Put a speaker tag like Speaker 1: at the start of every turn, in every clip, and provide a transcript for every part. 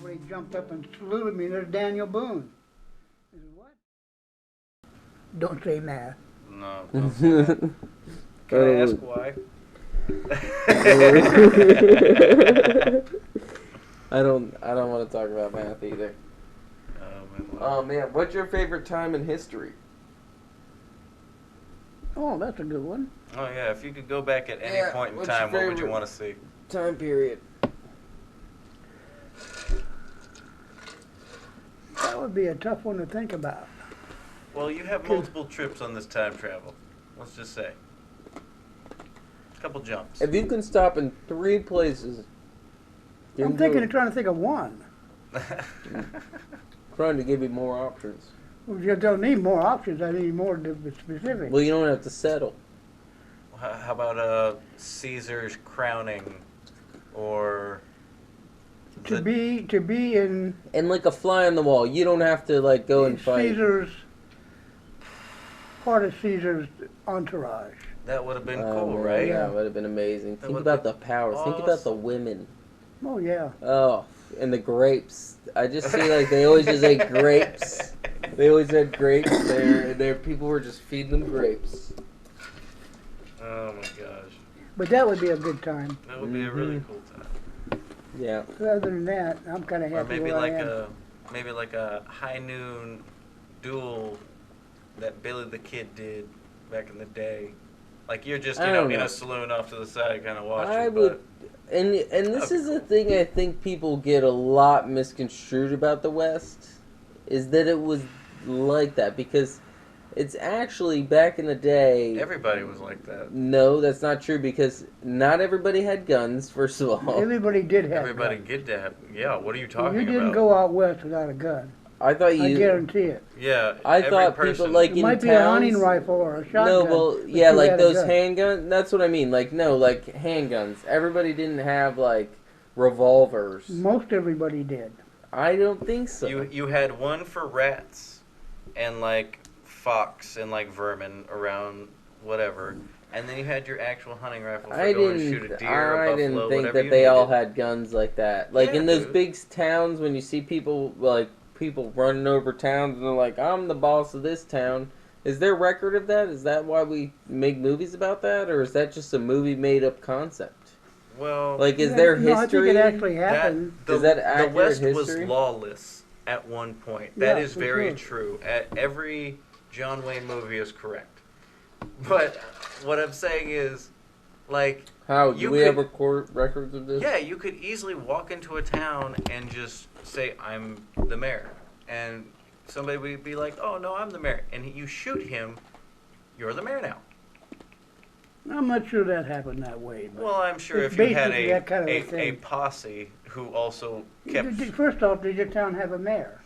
Speaker 1: Somebody jumped up and saluted me. There's Daniel Boone. I said, what? Don't say math.
Speaker 2: No, don't say that. Can I ask why?
Speaker 3: I don't want to talk about math either. Oh man, what's your favorite time in history?
Speaker 1: Oh, that's a good one.
Speaker 2: Oh yeah, if you could go back at any point in time, what would you want to see?
Speaker 3: Time period.
Speaker 1: That would be a tough one to think about.
Speaker 2: Well, you have multiple trips on this time travel. Let's just say. A couple jumps.
Speaker 3: If you can stop in 3 places.
Speaker 1: I'm trying to think of one.
Speaker 3: Trying to give you more options.
Speaker 1: Well, you don't need more options. I need more specific.
Speaker 3: Well, you don't have to settle.
Speaker 2: How about Caesar's crowning, or
Speaker 1: to be in
Speaker 3: and like a fly on the wall. You don't have to like go and fight.
Speaker 1: Part of Caesar's entourage.
Speaker 2: That would have been cool, right?
Speaker 3: Yeah, it would have been amazing. Think about the power.
Speaker 2: Awesome.
Speaker 3: Think about the women.
Speaker 1: Oh yeah.
Speaker 3: Oh, and the grapes. I just feel like they always just ate grapes. They always had grapes there, and people were just feeding them grapes.
Speaker 2: Oh my gosh.
Speaker 1: But that would be a good time.
Speaker 2: That would be a really cool time.
Speaker 3: Yeah.
Speaker 1: Other than that, I'm kind of happy.
Speaker 2: Or maybe
Speaker 1: where
Speaker 2: like
Speaker 1: I am.
Speaker 2: maybe like a high noon duel that Billy the Kid did back in the day. Like you're just in a saloon off to the side, kind of watching.
Speaker 3: I would, and this is the thing I think people get a lot misconstrued about the West, is that it was like that because it's actually back in the day.
Speaker 2: Everybody was like that.
Speaker 3: No, that's not true because not everybody had guns. First of all,
Speaker 1: Everybody did have.
Speaker 2: Everybody
Speaker 1: guns.
Speaker 2: did have. Yeah, what are you talking about?
Speaker 1: You didn't go out west without a gun.
Speaker 3: I thought you.
Speaker 1: I guarantee it.
Speaker 2: Yeah,
Speaker 3: I thought people like
Speaker 1: it
Speaker 3: in
Speaker 1: might
Speaker 3: towns.
Speaker 1: be a hunting rifle or a shotgun.
Speaker 3: No, well, yeah, like those
Speaker 1: gun.
Speaker 3: handguns. That's what I mean. Like like handguns. Everybody didn't have like revolvers.
Speaker 1: Most everybody did.
Speaker 3: I don't think so.
Speaker 2: You had one for rats, and like fox and like vermin around whatever, and then you had your actual hunting rifle for going to shoot a deer, a buffalo,
Speaker 3: I didn't think
Speaker 2: whatever
Speaker 3: that they all
Speaker 2: needed.
Speaker 3: had guns like that. Like
Speaker 2: Yeah,
Speaker 3: in those
Speaker 2: dude.
Speaker 3: big towns, when you see people running over towns and they're like, "I'm the boss of this town." Is there record of that? Is that why we make movies about that, or is that just a movie made up concept?
Speaker 2: Well,
Speaker 3: Like, is there
Speaker 1: No,
Speaker 3: history?
Speaker 1: I think it actually happened.
Speaker 3: Is that accurate
Speaker 2: the West
Speaker 3: history?
Speaker 2: was lawless at one point. That
Speaker 1: Yeah,
Speaker 2: is
Speaker 1: for
Speaker 2: very
Speaker 1: sure.
Speaker 2: true. Every John Wayne movie is correct. But what I'm saying is, like,
Speaker 3: How do
Speaker 2: you
Speaker 3: we
Speaker 2: could-
Speaker 3: have records of this?
Speaker 2: yeah, you could easily walk into a town and just say, "I'm the mayor," and somebody would be like, "Oh no, I'm the mayor," and you shoot him, you're the mayor now.
Speaker 1: I'm not sure that happened that way. But
Speaker 2: Well, I'm sure
Speaker 1: it's
Speaker 2: if you had
Speaker 1: basically that kind of a
Speaker 2: a
Speaker 1: thing.
Speaker 2: posse who also kept.
Speaker 1: First off, does your town have a mayor?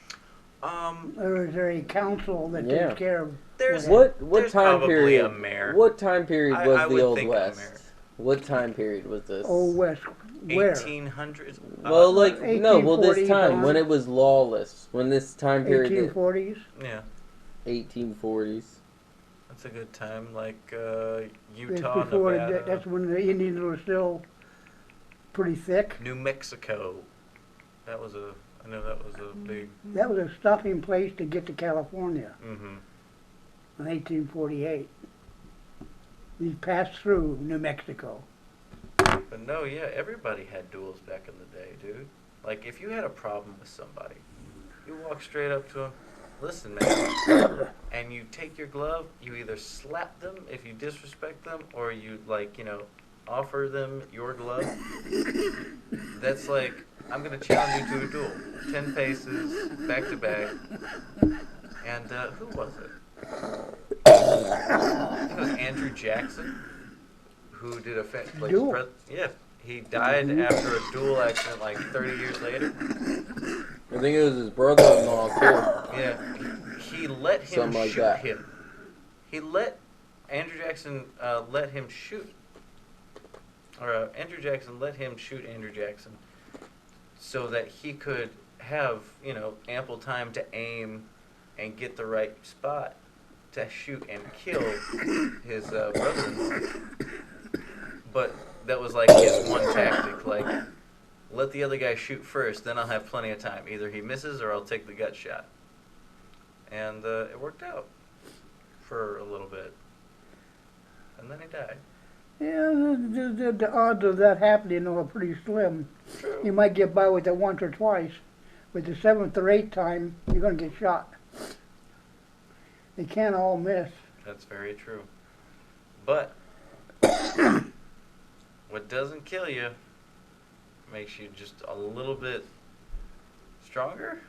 Speaker 2: Um,
Speaker 1: Or is there a council that
Speaker 3: Yeah.
Speaker 1: takes care of
Speaker 2: there's
Speaker 3: What
Speaker 2: there's
Speaker 3: time
Speaker 2: probably
Speaker 3: period?
Speaker 2: a mayor.
Speaker 3: What time period
Speaker 2: I-
Speaker 3: was
Speaker 2: I
Speaker 3: the
Speaker 2: would
Speaker 3: Old
Speaker 2: think a
Speaker 3: West?
Speaker 2: mayor.
Speaker 3: What time period was this?
Speaker 1: Old West? Where?
Speaker 2: 1800s.
Speaker 3: Well, like no, well, this
Speaker 1: 1840s
Speaker 3: time
Speaker 1: on.
Speaker 3: when it was lawless, when this time period,
Speaker 1: 1840s?
Speaker 2: Yeah,
Speaker 3: 1840s.
Speaker 2: that's a good time. Like
Speaker 1: That's
Speaker 2: Utah,
Speaker 1: before
Speaker 2: Nevada,
Speaker 1: that's when the Indians were still pretty thick.
Speaker 2: New Mexico. That was a. I know that was a big.
Speaker 1: That was a stopping place to get to California
Speaker 2: Mm-hmm.
Speaker 1: in 1848. We passed through New Mexico.
Speaker 2: But no, yeah, everybody had duels back in the day, dude. Like if you had a problem with somebody, you walk straight up to them. Listen, man, and you take your glove. You either slap them if you disrespect them, or you offer them your glove. That's like, I'm gonna challenge you to a duel, 10 paces, back to back. And who was it? I think it was Andrew Jackson, who did a
Speaker 1: Duel?
Speaker 2: yeah, he died after a duel accident like 30 years later.
Speaker 3: I think it was his brother-in-law too.
Speaker 2: Yeah, he let him
Speaker 3: Something like
Speaker 2: shoot
Speaker 3: that.
Speaker 2: him. He let Andrew Jackson let him shoot, or Andrew Jackson let him shoot Andrew Jackson, so that he could have ample time to aim and get the right spot to shoot and kill his brother-in-law. But that was like his one tactic, like let the other guy shoot first, then I'll have plenty of time. Either he misses or I'll take the gut shot. And it worked out for a little bit. And then he died.
Speaker 1: Yeah, the odds of that happening are pretty slim.
Speaker 2: True.
Speaker 1: You might get by with it once or twice. With the 7th or 8th time, you're going to get shot. They can't all miss.
Speaker 2: That's very true. But what doesn't kill you makes you just a little bit stronger.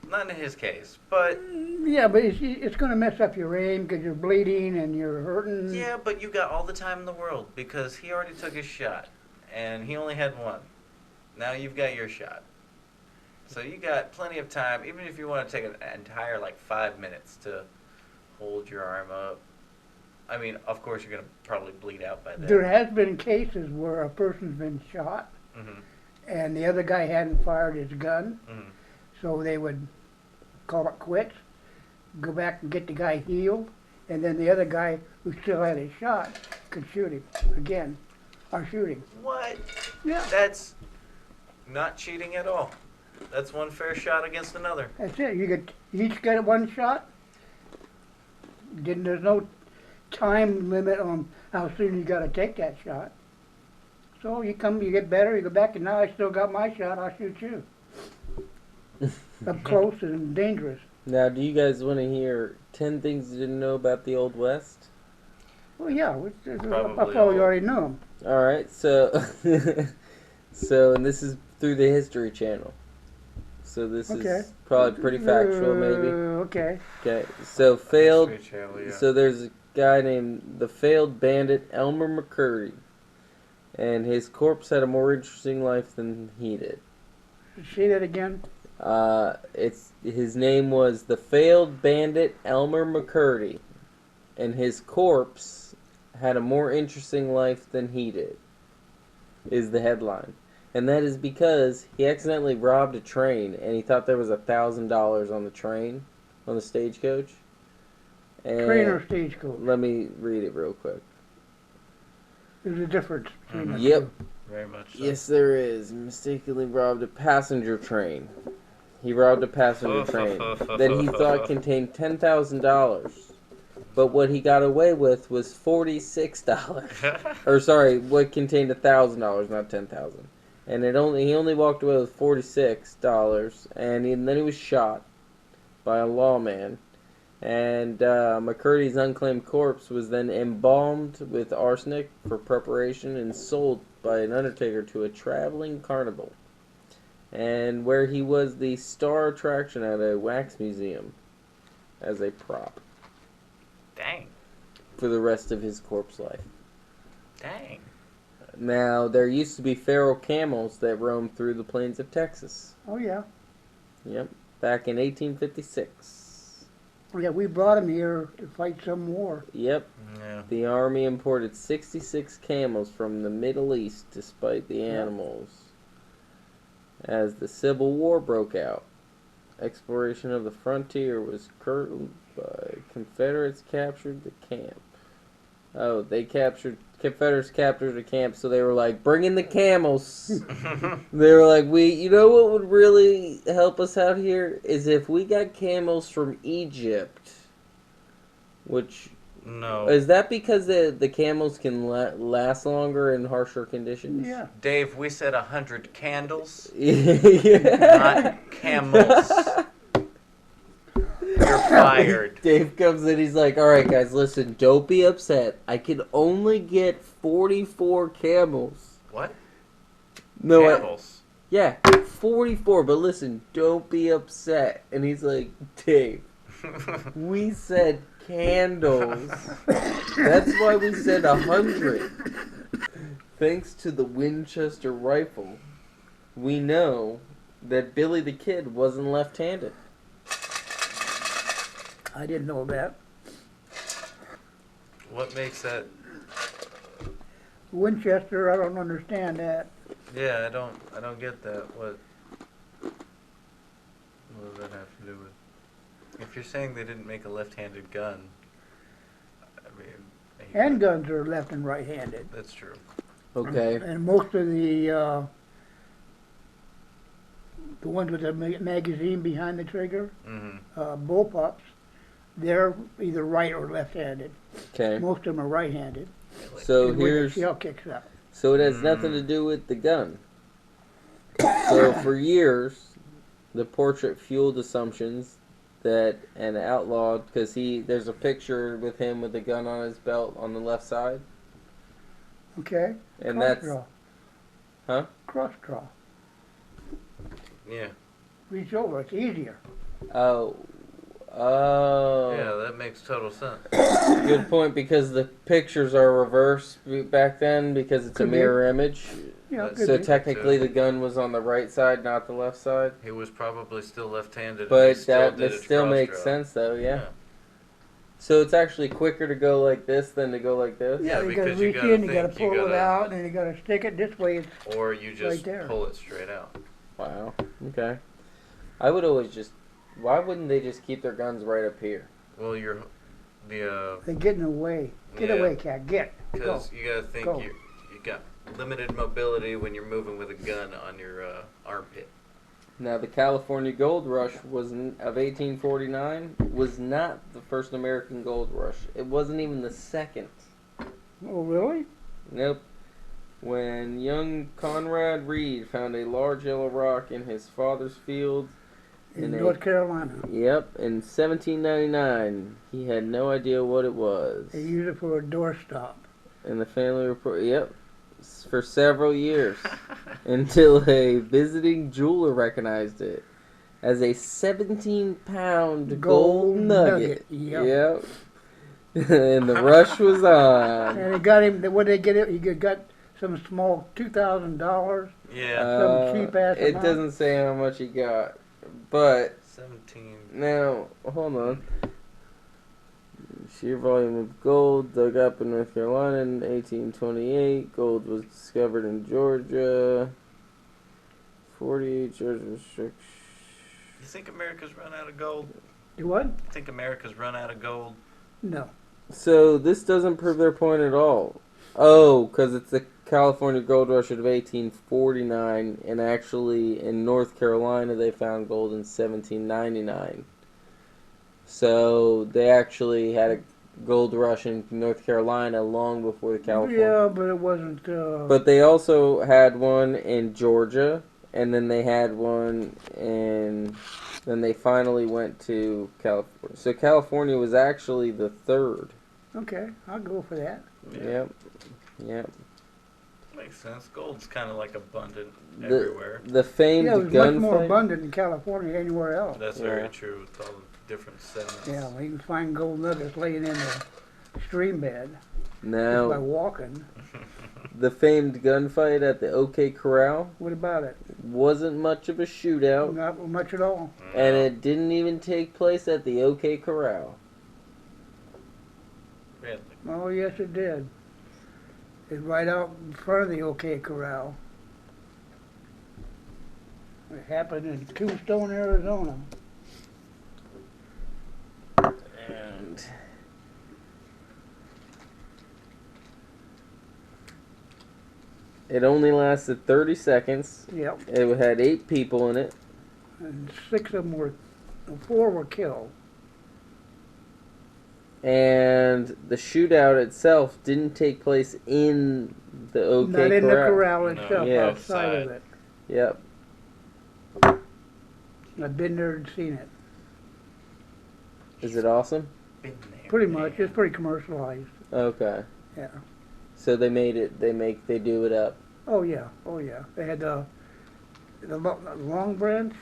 Speaker 2: Not in his case, but
Speaker 1: Yeah, but it's going to mess up your aim because you're bleeding and you're hurting.
Speaker 2: yeah, but you got all the time in the world because he already took his shot and he only had one. Now you've got your shot. So you got plenty of time, even if you want to take an entire 5 minutes to hold your arm up. I mean, of course, you're going to probably bleed out by then.
Speaker 1: There has been cases where a person's been shot
Speaker 2: Mm-hmm.
Speaker 1: and the other guy hadn't fired his gun,
Speaker 2: Mm-hmm.
Speaker 1: so they would call it quits, go back and get the guy healed, and then the other guy who still had his shot could shoot him again, or shoot him.
Speaker 2: What?
Speaker 1: Yeah,
Speaker 2: That's not cheating at all. That's one fair shot against another.
Speaker 1: that's it. You each get one shot. There's no time limit on how soon you got to take that shot. So you get better, you go back, and now I still got my shot. I'll shoot you. Up close and dangerous.
Speaker 3: Now, do you guys want to hear 10 things you didn't know about the Old West?
Speaker 1: Well, yeah, I
Speaker 2: Probably
Speaker 1: thought
Speaker 2: all.
Speaker 1: you already knew them.
Speaker 3: All right, so and this is through the History Channel. So this
Speaker 1: Okay.
Speaker 3: is probably pretty factual, maybe.
Speaker 1: Okay.
Speaker 3: Okay, so failed.
Speaker 2: History Channel, yeah.
Speaker 3: So there's a guy named the failed bandit Elmer McCurdy, and his corpse had a more interesting life than he did.
Speaker 1: See that again?
Speaker 3: His name was the failed bandit Elmer McCurdy, and his corpse had a more interesting life than he did. Is the headline, and that is because he accidentally robbed a train, and he thought there was $1,000 on the train, on the stagecoach. And
Speaker 1: Train or stagecoach?
Speaker 3: let me read it real quick.
Speaker 1: There's a difference between the
Speaker 3: Yep.
Speaker 1: two.
Speaker 2: Very much so.
Speaker 3: Yes, there is. Mistakenly robbed a passenger train. He robbed a passenger train that he thought contained $10,000. But what he got away with was $46. Or sorry, what contained $1,000, not $10,000. And he only walked away with $46, and then he was shot by a lawman. And McCurdy's unclaimed corpse was then embalmed with arsenic for preparation and sold by an undertaker to a traveling carnival, and where he was the star attraction at a wax museum as a prop
Speaker 2: Dang.
Speaker 3: for the rest of his corpse life.
Speaker 2: Dang.
Speaker 3: Now, there used to be feral camels that roamed through the plains of Texas.
Speaker 1: Oh, yeah.
Speaker 3: Yep, back in 1856.
Speaker 1: Yeah, we brought him here to fight some war.
Speaker 3: Yep.
Speaker 2: Yeah.
Speaker 3: The army imported 66 camels from the Middle East to spite the animals. As the Civil War broke out, exploration of the frontier was curtailed by Confederates captured the camp. Oh, Confederates captured the camp, so they were like, bring in the camels. They were like, you know what would really help us out here? Is if we got camels from Egypt. Which,
Speaker 2: No.
Speaker 3: is that because the camels can last longer in harsher conditions?
Speaker 1: Yeah.
Speaker 2: Dave, we said 100 candles,
Speaker 3: Yeah.
Speaker 2: not camels. You're fired.
Speaker 3: Dave comes in, he's like, alright guys, listen, don't be upset. I can only get 44 camels.
Speaker 2: What?
Speaker 3: No,
Speaker 2: Camels?
Speaker 3: yeah, 44, but listen, don't be upset. And he's like, Dave, we said candles. That's why we said 100. Thanks to the Winchester rifle, we know that Billy the Kid wasn't left-handed.
Speaker 1: I didn't know that.
Speaker 2: What makes that?
Speaker 1: Winchester, I don't understand that.
Speaker 2: Yeah, I don't get that. What does that have to do with? If you're saying they didn't make a left-handed gun, I mean,
Speaker 1: Handguns are left and right-handed.
Speaker 2: that's true.
Speaker 3: Okay.
Speaker 1: And most of the the ones with the magazine behind the trigger,
Speaker 2: Mm-hmm.
Speaker 1: bullpups, they're either right or left-handed.
Speaker 3: Okay.
Speaker 1: Most of them are right-handed.
Speaker 3: So
Speaker 1: And where the
Speaker 3: here's
Speaker 1: shell kicks out.
Speaker 3: so it has nothing to do with the gun. So for years, the portrait fueled assumptions that an outlaw, because there's a picture with him with a gun on his belt on the left side,
Speaker 1: Okay?
Speaker 3: and
Speaker 1: Cross
Speaker 3: that's
Speaker 1: draw.
Speaker 3: Huh?
Speaker 1: Cross draw.
Speaker 2: Yeah.
Speaker 1: Reach over, it's easier.
Speaker 3: oh
Speaker 2: Yeah, that makes total sense.
Speaker 3: good point, because the pictures are reversed back then because it's a
Speaker 1: Could be.
Speaker 3: mirror image.
Speaker 1: Yeah,
Speaker 2: That's-
Speaker 1: could
Speaker 3: So
Speaker 1: be.
Speaker 3: technically the gun was on the right side, not the left side.
Speaker 2: He was probably still left-handed, and he
Speaker 3: But
Speaker 2: still
Speaker 3: that
Speaker 2: did
Speaker 3: it
Speaker 2: his
Speaker 3: still
Speaker 2: cross
Speaker 3: makes
Speaker 2: draw.
Speaker 3: sense though, yeah. So it's actually quicker to go like this than to go like this.
Speaker 2: Yeah,
Speaker 1: you gotta
Speaker 2: because you
Speaker 1: reach
Speaker 2: gotta
Speaker 1: in, you gotta
Speaker 2: think, you
Speaker 1: pull it
Speaker 2: gotta-
Speaker 1: out, and then you gotta stick it this way. It's
Speaker 2: Or you just
Speaker 1: Right there.
Speaker 2: pull it straight out.
Speaker 3: Wow. Okay. I would always why wouldn't they just keep their guns right up here?
Speaker 2: Well,
Speaker 1: they get in the way. Get
Speaker 2: Yeah.
Speaker 1: away, cat. Get. Go.
Speaker 2: because you gotta think
Speaker 1: Go.
Speaker 2: you got limited mobility when you're moving with a gun on your armpit.
Speaker 3: Now, the California Gold Rush of 1849 was not the first American gold rush. It wasn't even the second.
Speaker 1: Oh, really?
Speaker 3: Nope. When young Conrad Reed found a large yellow rock in his father's field
Speaker 1: In
Speaker 3: in
Speaker 1: North Carolina.
Speaker 3: in 1799, he had no idea what it was.
Speaker 1: They use it for a doorstop.
Speaker 3: And the family report, for several years, until a visiting jeweler recognized it as a 17-pound gold nugget.
Speaker 1: Yep.
Speaker 3: And the rush was on.
Speaker 1: And it got him. What did they get? He got some small $2,000.
Speaker 2: Yeah,
Speaker 1: Some cheap-ass
Speaker 3: It
Speaker 1: amount.
Speaker 3: doesn't say how much he got, but
Speaker 2: 17.
Speaker 3: now hold on. Sheer volume of gold dug up in North Carolina in 1828. Gold was discovered in Georgia. 48 Georgia restriction.
Speaker 2: You think America's run out of gold?
Speaker 1: You what?
Speaker 2: You think America's run out of gold?
Speaker 1: No.
Speaker 3: So this doesn't prove their point at all. Oh, because it's the California Gold Rush of 1849, and actually in North Carolina they found gold in 1799. So they actually had a gold rush in North Carolina long before the California.
Speaker 1: Yeah, but it wasn't.
Speaker 3: But they also had one in Georgia, and then they had one in. Then they finally went to California. So California was actually the third.
Speaker 1: Okay, I'll go for that.
Speaker 3: Yep. Yep.
Speaker 2: Makes sense. Gold's kind of like abundant
Speaker 3: The-
Speaker 2: everywhere.
Speaker 3: The famed
Speaker 1: Yeah, it was much more
Speaker 3: gunfight.
Speaker 1: abundant in California than anywhere else.
Speaker 2: That's
Speaker 3: Yeah.
Speaker 2: very true with all the different sediments.
Speaker 1: Yeah, well, you can find gold nuggets laying in the stream bed just by
Speaker 3: Now,
Speaker 1: walking.
Speaker 3: the famed gunfight at the OK Corral
Speaker 1: What about it?
Speaker 3: wasn't much of a shootout,
Speaker 1: Not much at all.
Speaker 3: and it didn't even take place at the OK Corral.
Speaker 2: Really?
Speaker 1: Oh, yes, it did. It's right out in front of the OK Corral. It happened in Tombstone, Arizona.
Speaker 3: And it only lasted 30 seconds.
Speaker 1: Yep.
Speaker 3: It had 8 people in it.
Speaker 1: And 4 were killed.
Speaker 3: And the shootout itself didn't take place in the OK
Speaker 1: Not in the
Speaker 3: Corral.
Speaker 1: corral
Speaker 2: No,
Speaker 1: itself,
Speaker 3: yeah.
Speaker 1: outside of
Speaker 2: Outside.
Speaker 1: it.
Speaker 3: Yep.
Speaker 1: I've been there and seen it.
Speaker 3: Is it awesome?
Speaker 2: Been there,
Speaker 1: Pretty
Speaker 2: man.
Speaker 1: much. It's pretty commercialized.
Speaker 3: Okay.
Speaker 1: Yeah.
Speaker 3: So they made it. They do it up.
Speaker 1: Oh yeah. Oh yeah. They had the Long Branch,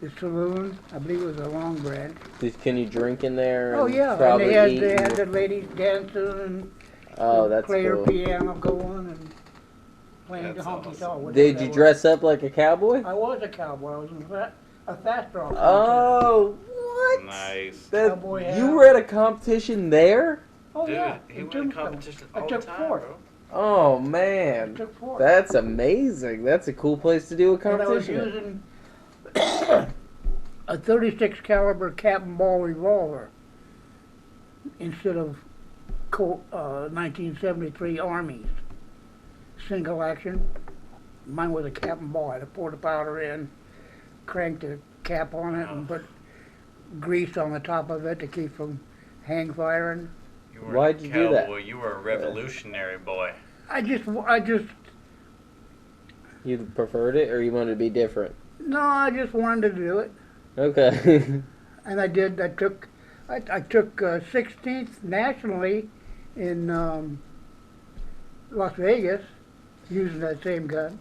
Speaker 1: the saloon. I believe it was a Long Branch.
Speaker 3: Can you drink in there?
Speaker 1: Oh
Speaker 3: and
Speaker 1: yeah. And
Speaker 3: Probably
Speaker 1: they
Speaker 3: eat.
Speaker 1: had
Speaker 3: and-
Speaker 1: the ladies dancing
Speaker 3: oh,
Speaker 1: and
Speaker 3: that's
Speaker 1: play her
Speaker 3: cool.
Speaker 1: piano going and playing the
Speaker 2: That's
Speaker 1: honky
Speaker 2: awesome.
Speaker 1: tonk. whatever
Speaker 3: Did
Speaker 1: that
Speaker 3: you
Speaker 1: was.
Speaker 3: dress up like a cowboy?
Speaker 1: I was a cowboy. I was in a fast draw contest.
Speaker 3: Oh, what?
Speaker 2: Nice.
Speaker 3: That,
Speaker 1: Cowboy hat.
Speaker 3: you were at a competition there?
Speaker 1: Oh
Speaker 2: Dude,
Speaker 1: yeah.
Speaker 2: he
Speaker 1: in
Speaker 2: won a
Speaker 1: Tombstone.
Speaker 2: competition
Speaker 1: I
Speaker 2: all
Speaker 1: took
Speaker 2: the time,
Speaker 1: fourth.
Speaker 2: bro.
Speaker 3: Oh
Speaker 1: I
Speaker 3: man,
Speaker 1: took fourth.
Speaker 3: that's amazing. That's a cool place to do a
Speaker 1: And I was
Speaker 3: competition.
Speaker 1: using a 36 caliber cap and ball revolver instead of Colt 1973 Armies. Single action, Mine was a cap and ball. I had to pour the powder in, crank the cap on it, and put grease on the top of it to keep from hang firing.
Speaker 2: You were
Speaker 3: Why'd you do that?
Speaker 2: cowboy. You were a revolutionary boy.
Speaker 1: I just,
Speaker 3: You preferred it, or you wanted to be different?
Speaker 1: no, I just wanted to do it.
Speaker 3: Okay.
Speaker 1: And I did. I took 16th nationally in Las Vegas using that same gun,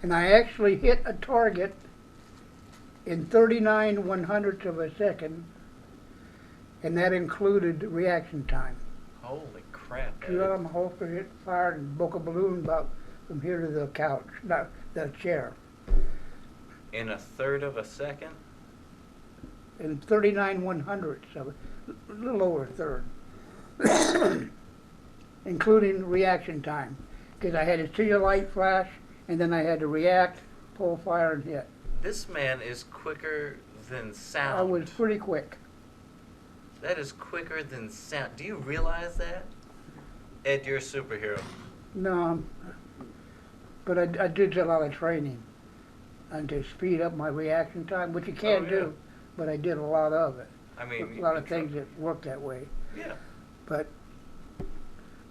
Speaker 1: and I actually hit a target in 39 100ths of a second, and that included reaction time.
Speaker 2: Holy crap!
Speaker 1: Two out of my holster hit, fired, and broke a balloon about from here to the couch, not the chair,
Speaker 2: In a third of a second?
Speaker 1: in 39 100ths of a little over a third. Including reaction time, because I had to see a light flash, and then I had to react, pull fire, and hit.
Speaker 2: This man is quicker than sound.
Speaker 1: I was pretty quick.
Speaker 2: That is quicker than sound. Do you realize that? Ed, you're a superhero.
Speaker 1: No, but I did a lot of training, and to speed up my reaction time, which you can't
Speaker 2: yeah.
Speaker 1: do, but I did a lot of it.
Speaker 2: I mean,
Speaker 1: A lot of things that work that way.
Speaker 2: Yeah.
Speaker 1: But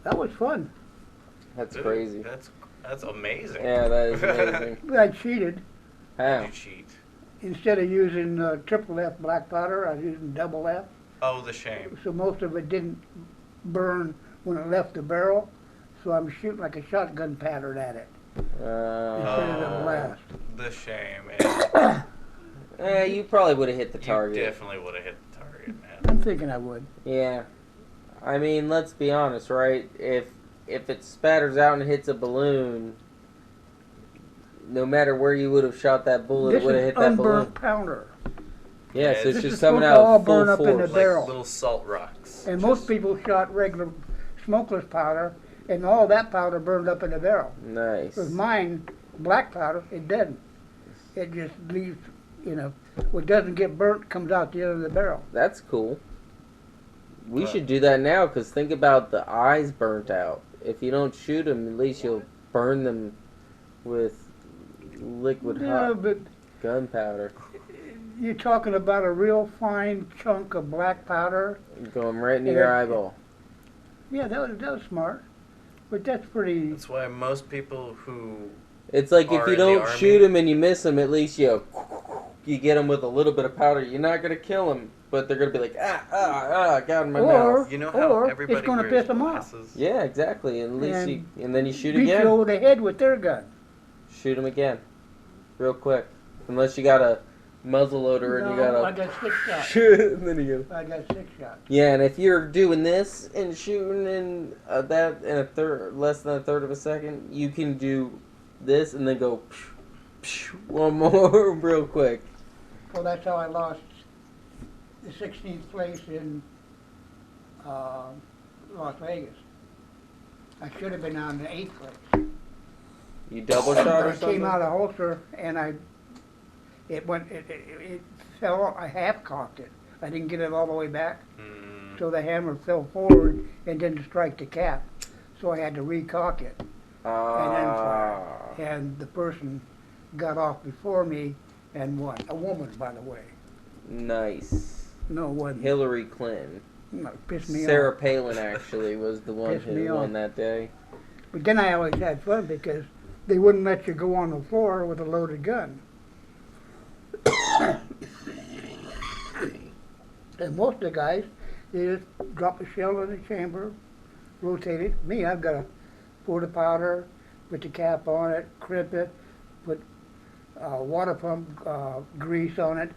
Speaker 1: that was fun.
Speaker 3: That's
Speaker 2: Dude,
Speaker 3: crazy.
Speaker 2: That's amazing.
Speaker 3: Yeah, that is amazing.
Speaker 1: But I cheated.
Speaker 3: How?
Speaker 2: You cheat.
Speaker 1: Instead of using triple F black powder, I was using double F.
Speaker 2: Oh, the shame.
Speaker 1: So most of it didn't burn when it left the barrel. So I'm shooting like a shotgun pattern at it instead of the blast.
Speaker 2: The shame, man.
Speaker 3: You probably would have hit the
Speaker 2: You
Speaker 3: target.
Speaker 2: definitely would have hit the target, man.
Speaker 1: I'm thinking I would.
Speaker 3: Yeah. I mean, let's be honest, right? If it spatters out and hits a balloon, no matter where you would have shot that bullet,
Speaker 1: This
Speaker 3: it would have
Speaker 1: is
Speaker 3: hit that balloon.
Speaker 1: unburnt powder.
Speaker 3: Yeah,
Speaker 2: Yeah,
Speaker 3: so
Speaker 2: this
Speaker 3: it's
Speaker 1: is
Speaker 3: just coming
Speaker 1: supposed to all
Speaker 3: out full
Speaker 1: burn up in the
Speaker 3: force.
Speaker 1: barrel.
Speaker 2: Like little salt rocks.
Speaker 1: And most people shot regular smokeless powder, and all that powder burned up in the barrel.
Speaker 3: Nice.
Speaker 1: With mine, black powder, it doesn't. It just leaves, what doesn't get burnt comes out the end of the barrel.
Speaker 3: That's cool. We
Speaker 2: Right.
Speaker 3: should do that now, because think about the eyes burnt out. If you don't shoot them, at least you'll burn them with liquid
Speaker 1: Yeah,
Speaker 3: hot
Speaker 1: but
Speaker 3: gunpowder.
Speaker 1: you're talking about a real fine chunk of black powder.
Speaker 3: Going right into your
Speaker 1: Yeah.
Speaker 3: eyeball.
Speaker 1: Yeah, that was smart. But that's pretty.
Speaker 2: That's why most people who
Speaker 3: It's like
Speaker 2: Or
Speaker 3: if you
Speaker 2: in the
Speaker 3: don't
Speaker 2: army.
Speaker 3: shoot them and you miss them, at least you get them with a little bit of powder. You're not going to kill them, but they're going to be like, I got in my
Speaker 1: Or-
Speaker 3: mouth.
Speaker 2: you know how
Speaker 1: Or
Speaker 2: everybody
Speaker 1: it's gonna
Speaker 2: wears
Speaker 1: piss 'em off.
Speaker 2: glasses?
Speaker 3: Yeah, exactly. And at least and then you shoot
Speaker 1: beat you
Speaker 3: again.
Speaker 1: over the head with their gun.
Speaker 3: Shoot them again, real quick. Unless you got a muzzle loader and you
Speaker 1: No, I
Speaker 3: got
Speaker 1: got 6 shots.
Speaker 3: shoot, and then you go.
Speaker 1: I got 6 shots.
Speaker 3: Yeah, and if you're doing this and shooting in that in a third, less than a third of a second, you can do this and then go one more real quick.
Speaker 1: Well, that's how I lost the 16th place in Las Vegas. I should have been on the 8th place.
Speaker 3: You double shot or
Speaker 1: It
Speaker 3: something?
Speaker 1: came out of the holster, and it fell. I half cocked it. I didn't get it all the way back, so the hammer fell forward and didn't strike the cap. So I had to recock it and then fire. And the person got off before me and won. A woman, by the way.
Speaker 3: Nice.
Speaker 1: No, it wasn't.
Speaker 3: Hillary Clinton.
Speaker 1: No, it pissed me
Speaker 3: Sarah
Speaker 1: off.
Speaker 3: Palin actually was the one
Speaker 1: Pissed me
Speaker 3: who won
Speaker 1: off.
Speaker 3: that day.
Speaker 1: But then I always had fun because they wouldn't let you go on the floor with a loaded gun. And most of the guys, they just drop a shell in the chamber, rotate it. Me, I've got to pour the powder, put the cap on it, crimp it, put water pump grease on it,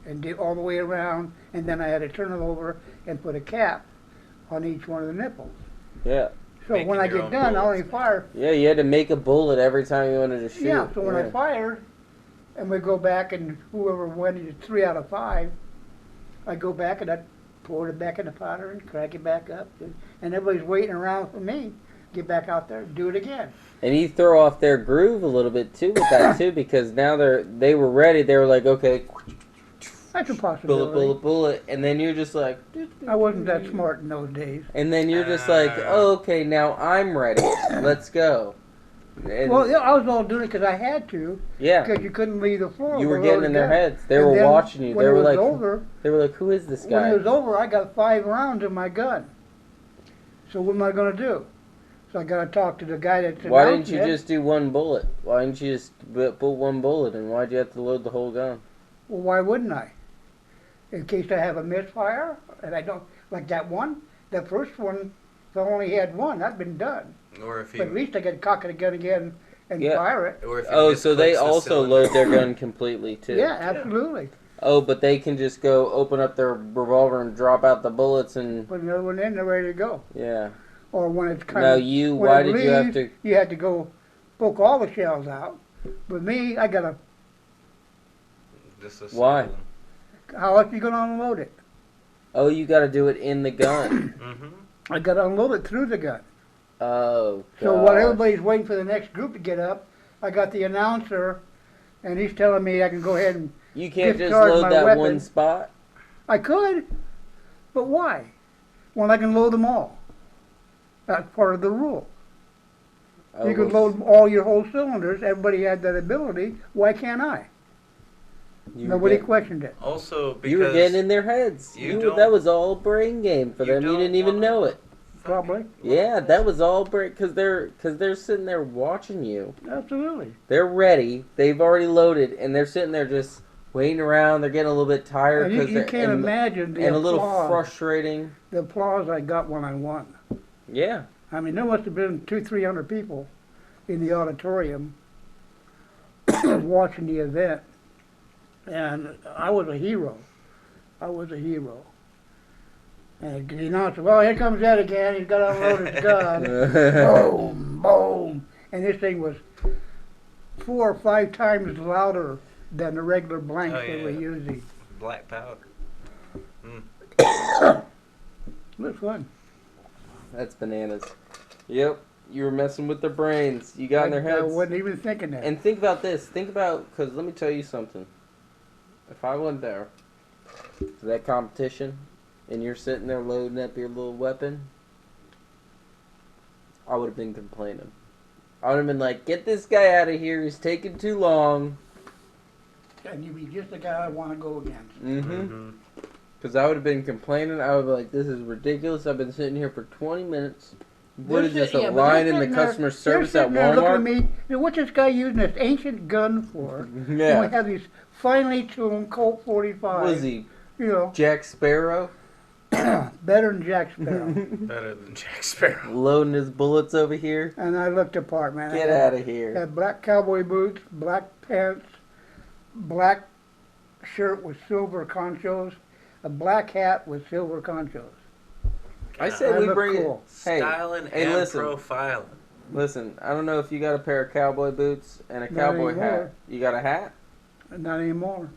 Speaker 1: and do all the way around. And then I had to turn it over and put a cap on each one of the nipples.
Speaker 3: Yeah.
Speaker 1: So
Speaker 2: Making
Speaker 1: when I
Speaker 2: your
Speaker 1: get
Speaker 2: own
Speaker 1: done, I only
Speaker 2: bullets.
Speaker 1: fire.
Speaker 3: Yeah, you had to make a bullet every time you wanted to shoot.
Speaker 1: Yeah, so when I fired, and we go back, and whoever went is 3 out of 5, I go back and I pour it back in the powder and crack it back up, and everybody's waiting around for me. Get back out there, do it again.
Speaker 3: And you throw off their groove a little bit too with that too, because now they were ready. They were like, okay,
Speaker 1: That's a possibility.
Speaker 3: bullet, and then you're just like,
Speaker 1: I wasn't that smart in those days.
Speaker 3: and then you're just like, oh, okay, now I'm ready. Let's go. And
Speaker 1: Well, yeah, I was all doing it because I had to.
Speaker 3: yeah,
Speaker 1: Because you couldn't leave the floor.
Speaker 3: you were
Speaker 1: below
Speaker 3: getting
Speaker 1: the
Speaker 3: in their
Speaker 1: gun.
Speaker 3: heads. They
Speaker 1: And
Speaker 3: were
Speaker 1: then
Speaker 3: watching you.
Speaker 1: When
Speaker 3: They
Speaker 1: it
Speaker 3: were
Speaker 1: was
Speaker 3: like,
Speaker 1: over,
Speaker 3: who is this
Speaker 1: when
Speaker 3: guy?
Speaker 1: it was over, I got 5 rounds in my gun. So what am I going to do? So I got to talk to the guy that's
Speaker 3: Why didn't you
Speaker 1: announcing it.
Speaker 3: just do one bullet? Why didn't you just put one bullet in? Why'd you have to load the whole gun?
Speaker 1: Well, why wouldn't I? In case I have a misfire, and I don't like that one. The first one, if I only had one, that'd been done.
Speaker 2: Or if
Speaker 1: But at
Speaker 2: you,
Speaker 1: least I could cock it again and
Speaker 3: Yeah.
Speaker 1: fire it.
Speaker 2: or if you
Speaker 3: Oh, so they
Speaker 2: misclicks the
Speaker 3: also
Speaker 2: cylinder.
Speaker 3: load their gun completely too.
Speaker 1: Yeah, absolutely.
Speaker 3: Oh, but they can just go open up their revolver and drop out the bullets and
Speaker 1: Put another one in, they're ready to go.
Speaker 3: yeah.
Speaker 1: Or when it's kind
Speaker 3: Now
Speaker 1: of
Speaker 3: you,
Speaker 1: when
Speaker 3: why
Speaker 1: it
Speaker 3: did you have
Speaker 1: leaves,
Speaker 3: to?
Speaker 1: You had to go poke all the shells out. With me, I gotta.
Speaker 2: Just a
Speaker 3: Why?
Speaker 2: cylinder.
Speaker 1: How else you gonna unload it?
Speaker 3: Oh, you got to do it in the gun.
Speaker 2: Mm-hmm.
Speaker 1: I gotta unload it through the gun.
Speaker 3: Oh.
Speaker 1: So while
Speaker 3: gosh.
Speaker 1: everybody's waiting for the next group to get up, I got the announcer, and he's telling me I can go ahead and
Speaker 3: You can't just
Speaker 1: discharge
Speaker 3: load
Speaker 1: my
Speaker 3: that
Speaker 1: weapon.
Speaker 3: one spot.
Speaker 1: I could, but why? When I can load them all. That's part of the rule.
Speaker 3: Oh,
Speaker 1: You could
Speaker 3: well,
Speaker 1: load all your whole cylinders. Everybody had that ability. Why can't I?
Speaker 3: you were
Speaker 1: Nobody
Speaker 3: getting-
Speaker 1: questioned it.
Speaker 2: Also, because
Speaker 3: You were getting in their heads.
Speaker 2: you
Speaker 3: That
Speaker 2: don't-
Speaker 3: was all brain game for
Speaker 2: you
Speaker 3: them. You
Speaker 2: don't
Speaker 3: didn't even
Speaker 2: wanna-
Speaker 3: know it.
Speaker 1: Probably.
Speaker 3: Yeah, that was all brain because they're sitting there watching you.
Speaker 1: Absolutely.
Speaker 3: They're ready. They've already loaded, and they're sitting there just waiting around. They're getting a little bit tired
Speaker 1: And you,
Speaker 3: because
Speaker 1: you
Speaker 3: they're
Speaker 1: can't imagine the
Speaker 3: and a little
Speaker 1: applause.
Speaker 3: frustrating.
Speaker 1: The applause I got when I won.
Speaker 3: Yeah.
Speaker 1: I mean, there must have been 200-300 people in the auditorium watching the event, and I was a hero. I was a hero. And the announcer, well, here comes Ed again. He's got to unload his gun. Boom, boom, and this thing was 4 or 5 times louder than the regular blanks
Speaker 2: Oh,
Speaker 1: that we're
Speaker 2: yeah.
Speaker 1: using.
Speaker 2: black powder.
Speaker 1: It was fun.
Speaker 3: That's bananas. Yep. You were messing with their brains. You got in their
Speaker 1: I
Speaker 3: heads.
Speaker 1: wasn't even thinking that.
Speaker 3: And think about this. Think about, because let me tell you something. If I went there to that competition and you're sitting there loading up your little weapon, I would have been complaining. I would have been like, get this guy out of here. He's taking too long.
Speaker 1: And you'd be just the guy I want to go against.
Speaker 3: Mm-hmm. Because I would have been complaining. I would be like, this is ridiculous. I've been sitting here for 20 minutes. What
Speaker 1: They're
Speaker 3: is this,
Speaker 1: sit-
Speaker 3: a
Speaker 1: yeah, but they're
Speaker 3: line in the
Speaker 1: sitting there-
Speaker 3: customer
Speaker 1: they're
Speaker 3: service at
Speaker 1: sitting there looking at
Speaker 3: Walmart?
Speaker 1: me, you know, what's this guy using this ancient gun for? And
Speaker 3: Yeah.
Speaker 1: we have these finely tuned Colt 45.
Speaker 3: Was he
Speaker 1: You know,
Speaker 3: Jack Sparrow?
Speaker 1: better than Jack Sparrow.
Speaker 2: Better than Jack Sparrow.
Speaker 3: Loading his bullets over here?
Speaker 1: And I looked apart, man.
Speaker 3: Get
Speaker 1: I
Speaker 3: out of here.
Speaker 1: had black cowboy boots, black pants, black shirt with silver conchos, a black hat with silver conchos.
Speaker 3: I
Speaker 1: I
Speaker 3: said we
Speaker 1: look
Speaker 3: bring
Speaker 1: cool.
Speaker 3: it. Hey,
Speaker 2: Styling
Speaker 3: hey,
Speaker 2: and
Speaker 3: listen.
Speaker 2: profiling.
Speaker 3: Listen, I don't know if you got a pair of cowboy boots and a
Speaker 1: Not
Speaker 3: cowboy
Speaker 1: anymore.
Speaker 3: hat. You got a hat?
Speaker 1: Not anymore.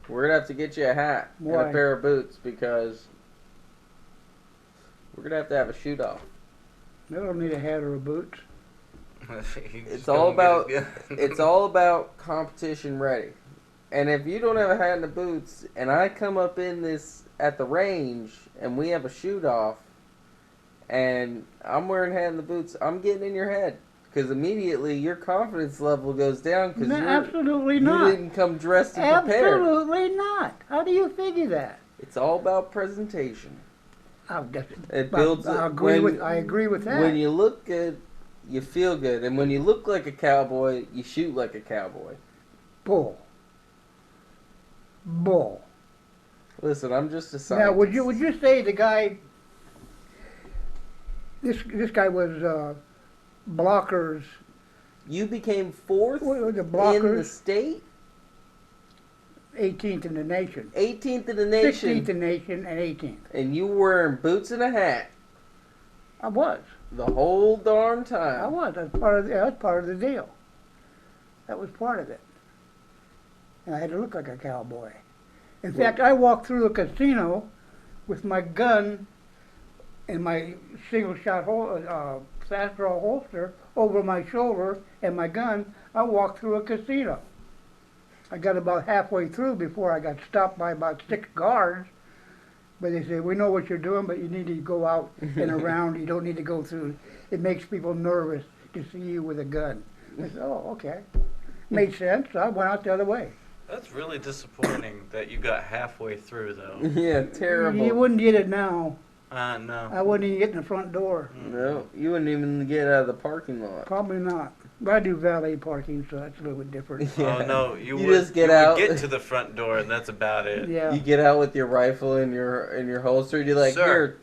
Speaker 3: We're going to have to get you a hat and
Speaker 1: Why?
Speaker 3: a pair of boots because we're going to have a shoot-off.
Speaker 1: I don't need a hat or a boots.
Speaker 2: You just
Speaker 3: It's all
Speaker 2: don't get
Speaker 3: about
Speaker 2: it.
Speaker 3: it's all about competition ready. And if you don't have a hat and the boots and I come up in this at the range and we have a shoot-off and I'm wearing a hat and the boots, I'm getting in your head. Because immediately your confidence level goes down because
Speaker 1: No, absolutely
Speaker 3: you
Speaker 1: not.
Speaker 3: didn't come dressed and prepared.
Speaker 1: Absolutely not. How do you figure that?
Speaker 3: It's all about presentation. It builds
Speaker 1: I
Speaker 3: it-
Speaker 1: agree
Speaker 3: when-
Speaker 1: with. I agree with that.
Speaker 3: When you look good, you feel good. And when you look like a cowboy, you shoot like a cowboy.
Speaker 1: Bull. Bull.
Speaker 3: Listen, I'm just a scientist.
Speaker 1: Now, would you say the guy? This guy was blockers.
Speaker 3: You became fourth
Speaker 1: What were the
Speaker 3: in the
Speaker 1: blockers?
Speaker 3: state,
Speaker 1: 18th in the nation.
Speaker 3: 18th in the nation,
Speaker 1: 16th in the nation and 18th.
Speaker 3: and you were wearing boots and a hat
Speaker 1: I was.
Speaker 3: the whole darn
Speaker 1: I
Speaker 3: time.
Speaker 1: was. That's part of. That's part of the deal. That was part of it. And I had to look like a cowboy. In fact, I walked through a casino with my gun and my single-shot fast draw holster over my shoulder and my gun. I walked through a casino. I got about halfway through before I got stopped by about 6 guards. But they said, we know what you're doing, but you need to go out and around. You don't need to go through. It makes people nervous to see you with a gun. I said, oh, okay. Made sense. So I went out the other way.
Speaker 2: That's really disappointing that you got halfway through, though.
Speaker 3: Yeah, terrible.
Speaker 1: You wouldn't get it now.
Speaker 2: No.
Speaker 1: I wouldn't even get in the front door.
Speaker 3: No, you wouldn't even get out of the parking lot.
Speaker 1: Probably not. But I do valet parking, so that's a little bit different.
Speaker 3: Yeah.
Speaker 2: Oh no, you
Speaker 3: You
Speaker 2: would
Speaker 3: just get
Speaker 2: you
Speaker 3: out.
Speaker 2: would get to the front door, and that's about it.
Speaker 1: Yeah.
Speaker 3: You get out with your rifle in your holster. You're like,
Speaker 2: Sir,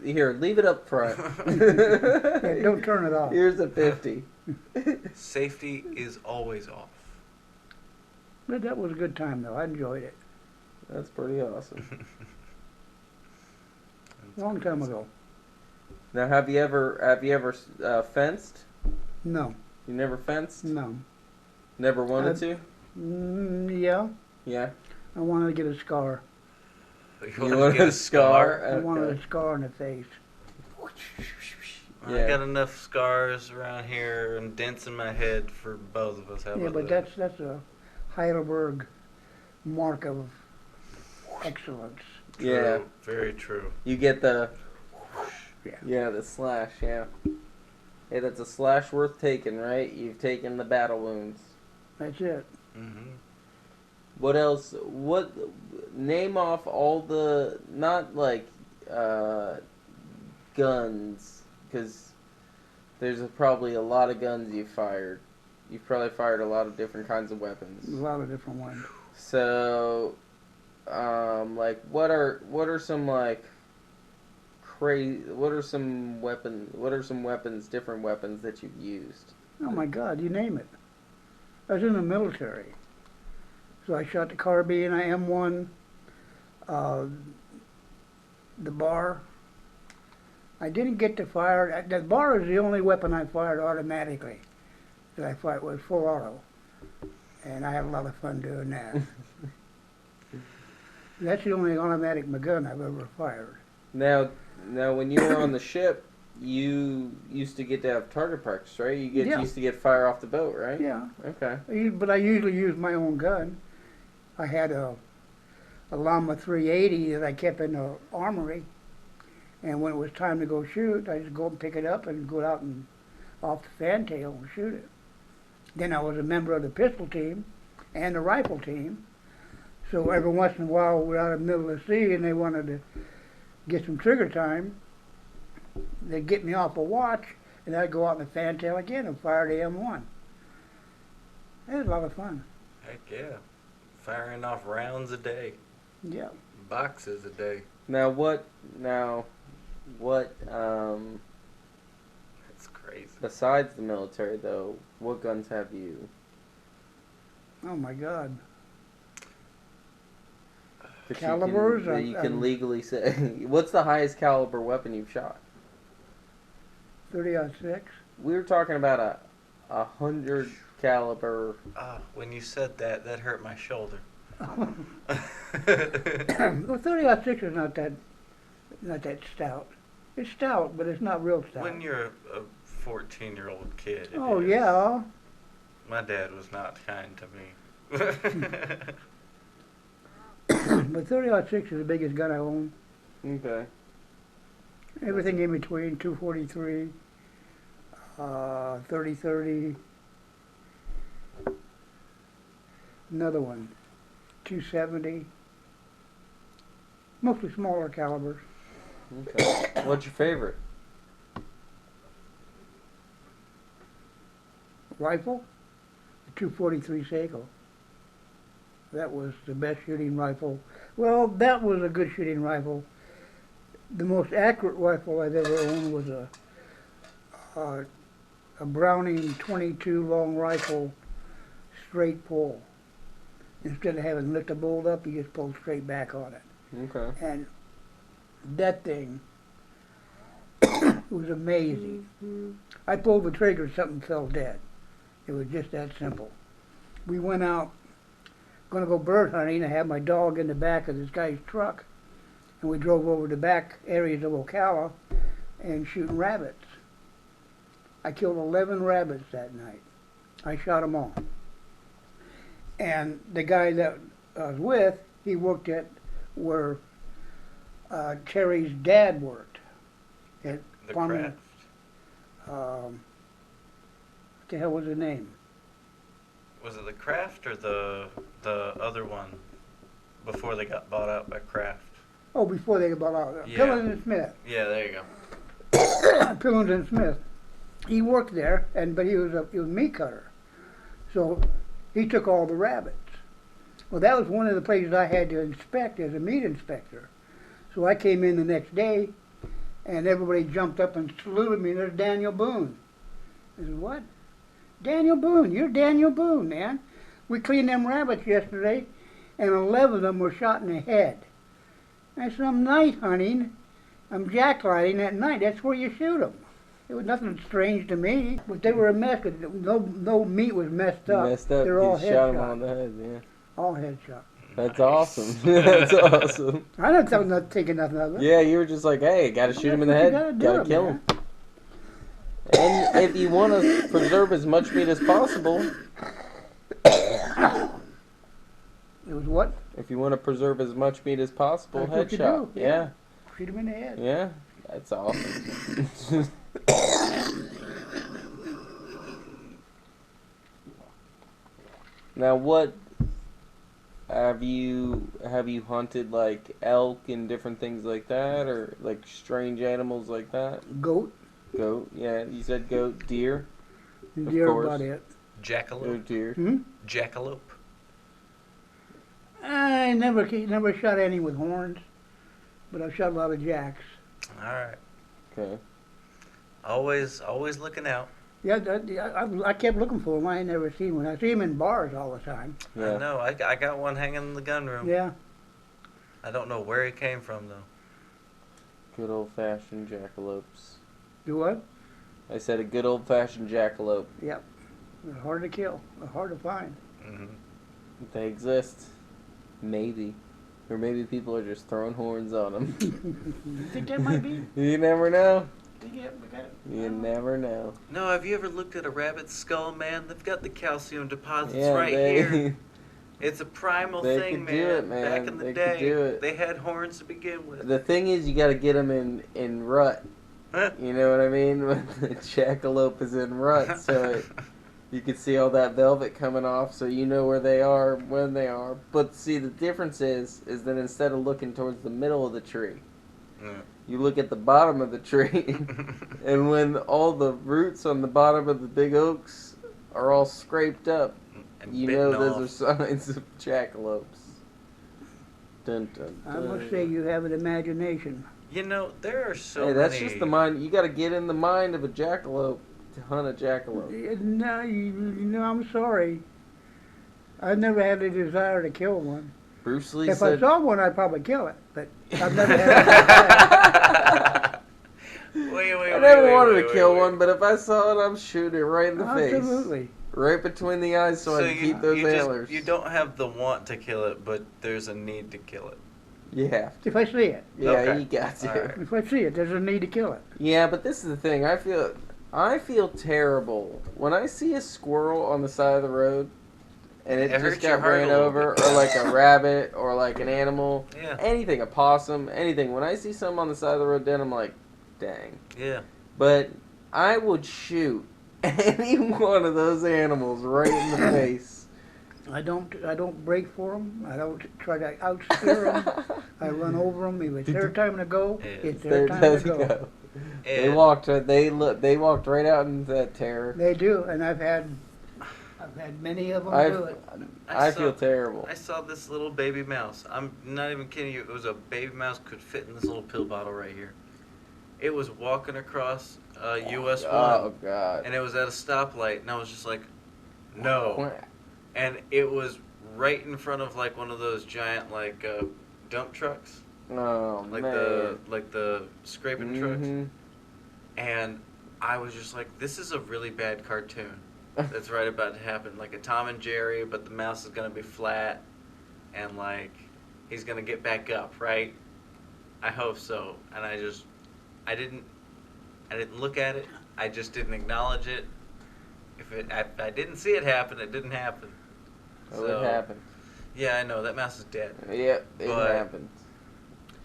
Speaker 3: here, leave it up front.
Speaker 1: Yeah, don't turn it off.
Speaker 3: Here's a 50.
Speaker 2: Safety is always off.
Speaker 1: But that was a good time, though. I enjoyed it.
Speaker 3: That's pretty awesome.
Speaker 1: Long time ago.
Speaker 3: Now, have you ever fenced?
Speaker 1: No.
Speaker 3: You never fenced?
Speaker 1: No.
Speaker 3: Never wanted to?
Speaker 1: Yeah.
Speaker 3: Yeah.
Speaker 1: I wanted to get a scar.
Speaker 3: You wanted a scar?
Speaker 1: I wanted
Speaker 3: Okay.
Speaker 1: a scar on the face.
Speaker 3: Yeah.
Speaker 2: I got enough scars around here and dents in my head for both of us. How
Speaker 1: Yeah,
Speaker 2: about
Speaker 1: but
Speaker 2: that?
Speaker 1: that's a Heidelberg mark of excellence.
Speaker 2: True,
Speaker 3: Yeah.
Speaker 2: very true.
Speaker 3: You get the
Speaker 1: Yeah.
Speaker 3: the slash, yeah. Hey, that's a slash worth taking, right? You've taken the battle wounds.
Speaker 1: That's it.
Speaker 2: Mm-hmm.
Speaker 3: What else? Name off all the, not like guns, because there's probably a lot of guns you've fired. You've probably fired a lot of different kinds of
Speaker 1: A
Speaker 3: weapons.
Speaker 1: lot of different ones.
Speaker 3: So, like, what are some like crazy? What are some weapons? Different weapons that you've used?
Speaker 1: Oh my God, you name it. I was in the military. So I shot the carbine, I M1, the bar. I didn't get to fire. The bar is the only weapon I fired automatically. That I fired was full auto. And I had a lot of fun doing that. That's the only automatic gun I've ever fired.
Speaker 3: Now, when you were on the ship, you used to get to have target practice, right?
Speaker 1: Yeah.
Speaker 3: Used to get fire off the boat, right?
Speaker 1: Yeah.
Speaker 3: Okay.
Speaker 1: But I usually use my own gun. I had a Llama 380 that I kept in the armory. And when it was time to go shoot, I just go and pick it up and go out and off the fantail and shoot it. Then I was a member of the pistol team and the rifle team. So every once in a while we're out in the middle of the sea and they wanted to get some trigger time. They'd get me off a watch and I'd go out in the fantail again and fire the M1. It was a lot of fun.
Speaker 2: Heck yeah. Firing off rounds a day.
Speaker 1: Yeah.
Speaker 2: Boxes a day.
Speaker 3: Now what?
Speaker 2: That's crazy.
Speaker 3: Besides the military, though, what guns have you?
Speaker 1: Oh my God.
Speaker 3: that
Speaker 1: Calibers?
Speaker 3: that you can legally say. What's the highest caliber weapon you've shot?
Speaker 1: 30-06.
Speaker 3: We were talking about a 100 caliber.
Speaker 2: When you said that, that hurt my shoulder.
Speaker 1: Well, 30-06 is not that stout. It's stout, but it's not real stout.
Speaker 2: When you're a 14-year-old kid. it
Speaker 1: Oh
Speaker 2: is.
Speaker 1: yeah.
Speaker 2: My dad was not kind to me.
Speaker 1: But 30-06 is the biggest gun I own.
Speaker 3: Okay.
Speaker 1: Everything in between, 243, 30-30, another one, 270, mostly smaller calibers.
Speaker 3: Okay. What's your favorite?
Speaker 1: Rifle, the 243 Seiko. That was the best shooting rifle. Well, that was a good shooting rifle. The most accurate rifle I've ever owned was a Browning 22 long rifle, straight pull. Instead of having lift the bolt up, you just pull straight back on it.
Speaker 3: Okay.
Speaker 1: And that thing was amazing. I pulled the trigger, something fell dead. It was just that simple. We went out, going to go bird hunting. I had my dog in the back of this guy's truck, and we drove over the back areas of Ocala and shooting rabbits. I killed 11 rabbits that night. I shot them all. And the guy that I was with, he worked at where Terry's dad worked at
Speaker 2: The
Speaker 1: Farming.
Speaker 2: craft.
Speaker 1: the hell was the name?
Speaker 2: Was it the Kraft or the other one before they got bought out by Kraft?
Speaker 1: Oh, before they got bought out.
Speaker 2: Yeah.
Speaker 1: Pillins and Smith.
Speaker 2: Yeah, there you go.
Speaker 1: Pillins and Smith. He worked there, but he was a meat cutter. So he took all the rabbits. Well, that was one of the places I had to inspect as a meat inspector. So I came in the next day, and everybody jumped up and saluted me. There's Daniel Boone. I said, what? Daniel Boone. You're Daniel Boone, man. We cleaned them rabbits yesterday, and 11 of them were shot in the head. I said, I'm night hunting. I'm jacklighting at night. That's where you shoot them. It was nothing strange to me. But they were a mess because no meat was messed up.
Speaker 3: Messed up.
Speaker 1: They're all
Speaker 3: You shot him
Speaker 1: headshot.
Speaker 3: on the head, yeah.
Speaker 1: All headshot.
Speaker 3: That's awesome. That's awesome.
Speaker 1: I don't not taking nothing of it.
Speaker 3: Yeah, you were just like, hey, gotta shoot him in the
Speaker 1: That's
Speaker 3: head.
Speaker 1: what you gotta
Speaker 3: Gotta
Speaker 1: do,
Speaker 3: kill
Speaker 1: man.
Speaker 3: him. And if you want to preserve as much meat as possible,
Speaker 1: It was what?
Speaker 3: if you want to preserve as much meat as possible,
Speaker 1: That's what you
Speaker 3: headshot.
Speaker 1: do,
Speaker 3: Yeah.
Speaker 1: yeah. Shoot him in the head.
Speaker 3: Yeah. That's awesome. Now, what have you hunted, like elk and different things like that, or like strange animals like that?
Speaker 1: Goat.
Speaker 3: Goat, yeah. You said goat, deer.
Speaker 1: Deer
Speaker 3: course.
Speaker 1: about it.
Speaker 3: Oh,
Speaker 2: Jackalope.
Speaker 3: deer.
Speaker 1: Hmm?
Speaker 2: Jackalope.
Speaker 1: I never shot any with horns, but I've shot a lot of jacks.
Speaker 2: All right.
Speaker 3: Okay.
Speaker 2: Always looking out.
Speaker 1: Yeah, I kept looking for them. I ain't never seen one. I see them in bars all the time.
Speaker 3: Yeah.
Speaker 2: I know. I got one hanging in the gun room.
Speaker 1: Yeah.
Speaker 2: I don't know where he came from though.
Speaker 3: Good old-fashioned jackalopes.
Speaker 1: Do what?
Speaker 3: I said a good old-fashioned jackalope.
Speaker 1: Yep. They're hard to kill. They're hard to find.
Speaker 2: Hmm.
Speaker 3: They exist. Maybe. Or maybe people are just throwing horns on them.
Speaker 1: You think that might be?
Speaker 3: You never know.
Speaker 1: Yeah,
Speaker 3: You never know.
Speaker 2: No, have you ever looked at a rabbit's skull, man? They've got the calcium deposits
Speaker 3: Yeah,
Speaker 2: right here. It's a primal
Speaker 3: They
Speaker 2: thing,
Speaker 3: could do it,
Speaker 2: man.
Speaker 3: man.
Speaker 2: Back in the
Speaker 3: They
Speaker 2: day,
Speaker 3: could do it.
Speaker 2: they had horns to begin with.
Speaker 3: The thing is, you got to get them in rut. You know what I mean? When the jackalope is in rut, so you can see all that velvet coming off, so you know where they are when they are. But see, the difference is that instead of looking towards the middle of the tree, you look at the bottom of the tree, and when all the roots on the bottom of the big oaks are all scraped up,
Speaker 2: And
Speaker 3: you
Speaker 2: bitten
Speaker 3: know those
Speaker 2: off.
Speaker 3: are signs of jackalopes. Dun, dun,
Speaker 1: I
Speaker 3: dun.
Speaker 1: must say you have an imagination.
Speaker 2: You know, there are so
Speaker 3: Hey,
Speaker 2: many.
Speaker 3: that's just the mind. You got to get in the mind of a jackalope to hunt a jackalope.
Speaker 1: No, I'm sorry. I've never had a desire to kill one.
Speaker 3: Bruce Lee
Speaker 1: If I
Speaker 3: said.
Speaker 1: saw one, I'd probably kill it, but I've never had
Speaker 2: Wait,
Speaker 3: I never wanted to kill one, but if I saw it, I'm shooting it right in the face.
Speaker 1: Absolutely.
Speaker 3: Right between the eyes so I can keep those antlers.
Speaker 2: You don't have the want to kill it, but there's a need to kill it.
Speaker 3: You have to.
Speaker 1: If I see it.
Speaker 3: Yeah,
Speaker 2: Okay.
Speaker 3: you got to.
Speaker 2: All right.
Speaker 1: If I see it, there's a need to kill it.
Speaker 3: Yeah, but this is the thing. I feel terrible when I see a squirrel on the side of the road and it
Speaker 2: It hurts
Speaker 3: just
Speaker 2: your
Speaker 3: got
Speaker 2: heart a
Speaker 3: ran
Speaker 2: little
Speaker 3: over,
Speaker 2: bit.
Speaker 3: or like a rabbit, or like an animal,
Speaker 2: Yeah.
Speaker 3: anything, a possum, anything. When I see something on the side of the road, then I'm like, dang.
Speaker 2: Yeah.
Speaker 3: But I would shoot any one of those animals right in the face.
Speaker 1: I don't break for them. I don't try to outsteer them. I run over them. If it's their time to go,
Speaker 2: Yeah.
Speaker 1: it's
Speaker 3: There
Speaker 1: their time
Speaker 3: does
Speaker 1: to go.
Speaker 3: go. They
Speaker 2: And
Speaker 3: walked right out into that terror.
Speaker 1: They do, and I've had many of them do it.
Speaker 3: I
Speaker 2: saw-
Speaker 3: feel terrible.
Speaker 2: I saw this little baby mouse. I'm not even kidding you. It was a baby mouse could fit in this little pill bottle right here. It was walking across US 1,
Speaker 3: Oh God.
Speaker 2: and it was at a stoplight, and I was just like, no. And it was right in front of like one of those giant like dump trucks,
Speaker 3: Oh
Speaker 2: like
Speaker 3: man.
Speaker 2: the scraping trucks.
Speaker 3: Mhm.
Speaker 2: And I was just like, this is a really bad cartoon that's right about to happen. Like a Tom and Jerry, but the mouse is going to be flat, and like he's going to get back up, right? I hope so. And I didn't look at it. I just didn't acknowledge it. If I didn't see it happen, it didn't happen.
Speaker 3: Oh, it happened.
Speaker 2: Yeah, I know that mouse is dead.
Speaker 3: Yep, it
Speaker 2: But-
Speaker 3: happened.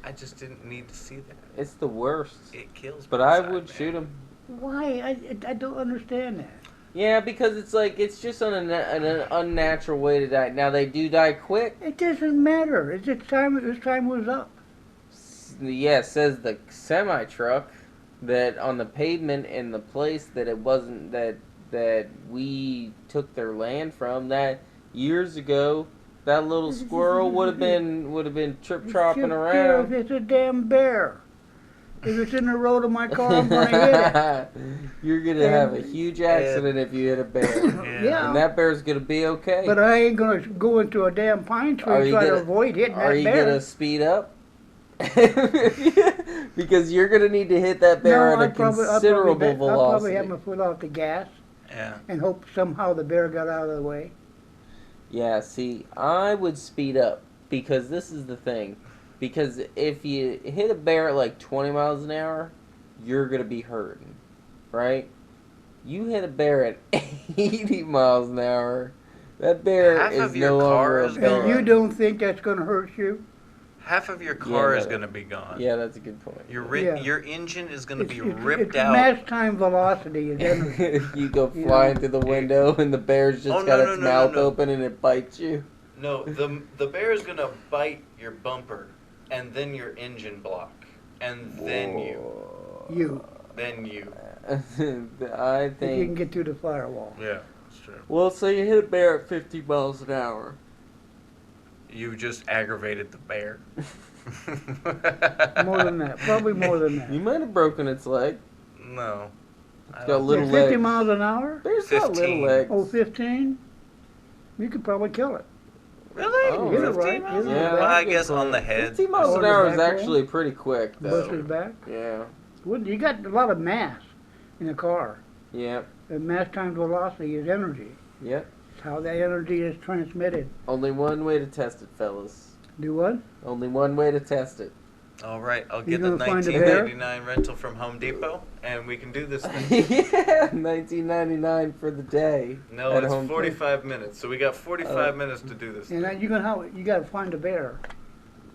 Speaker 2: I just didn't need to see that.
Speaker 3: It's the worst.
Speaker 2: It kills me.
Speaker 3: But I
Speaker 2: inside,
Speaker 3: would
Speaker 2: man.
Speaker 3: shoot him.
Speaker 1: Why? I don't understand that.
Speaker 3: Yeah, because it's like it's just on an unnatural way to die. Now they do die quick.
Speaker 1: It doesn't matter. It's just time. His time was up.
Speaker 3: Yeah, says the semi truck that on the pavement in the place that it wasn't that we took their land from that years ago. That little squirrel would have been trip tropping around.
Speaker 1: It's a damn bear. If it's in the road of my car, I'm gonna hit it.
Speaker 3: You're gonna have a huge accident if you hit a bear.
Speaker 1: Yeah.
Speaker 3: And that bear's gonna be okay.
Speaker 1: But I ain't gonna go into a damn pine tree and try to avoid hitting that bear.
Speaker 3: Are you gonna speed up? Because you're gonna need to hit that bear at a considerable velocity.
Speaker 1: I'll probably have my foot off the gas.
Speaker 2: Yeah.
Speaker 1: And hope somehow the bear got out of the way.
Speaker 3: Yeah, see, I would speed up because this is the thing. Because if you hit a bear at like 20 miles an hour, you're going to be hurting, right? You hit a bear at 80 miles an hour, that bear is no longer a bear.
Speaker 1: And you don't think that's going to hurt you?
Speaker 2: Half of your car is going to be gone.
Speaker 3: Yeah, that's a good point.
Speaker 2: Your engine is going to be ripped out.
Speaker 1: Mass time velocity is energy.
Speaker 3: You go flying through the window and the bear's just got its mouth open and it bites you.
Speaker 2: No, the bear is going to bite your bumper and then your engine block. And then you. Then you.
Speaker 3: I think...
Speaker 1: If you can get through the firewall.
Speaker 2: Yeah, that's true.
Speaker 3: Well, so you hit a bear at 50 miles an hour.
Speaker 2: You just aggravated the bear.
Speaker 1: More than that. Probably more than that.
Speaker 3: You might have broken its leg.
Speaker 2: No.
Speaker 3: It's got little
Speaker 1: 50
Speaker 3: legs.
Speaker 1: miles an hour?
Speaker 3: Bear's got little legs.
Speaker 1: Oh, 15? You could probably kill it.
Speaker 2: Really?
Speaker 3: Oh,
Speaker 2: 15 miles? Yeah, well, I guess on the head.
Speaker 3: 50 miles an hour is actually pretty quick, though.
Speaker 1: Bust his back?
Speaker 3: Yeah.
Speaker 1: Well, you got a lot of mass in a car.
Speaker 3: Yep.
Speaker 1: And mass times velocity is energy.
Speaker 3: Yep.
Speaker 1: It's how that energy is transmitted.
Speaker 3: Only one way to test it, fellas.
Speaker 1: Do what?
Speaker 3: Only one way to test it.
Speaker 2: All right, I'll get the 1999 rental from Home Depot, and we can do this thing.
Speaker 3: Yeah, $19.99 for the day.
Speaker 2: No, it's 45 minutes, so we got 45 minutes to do this.
Speaker 1: And then you got to find a bear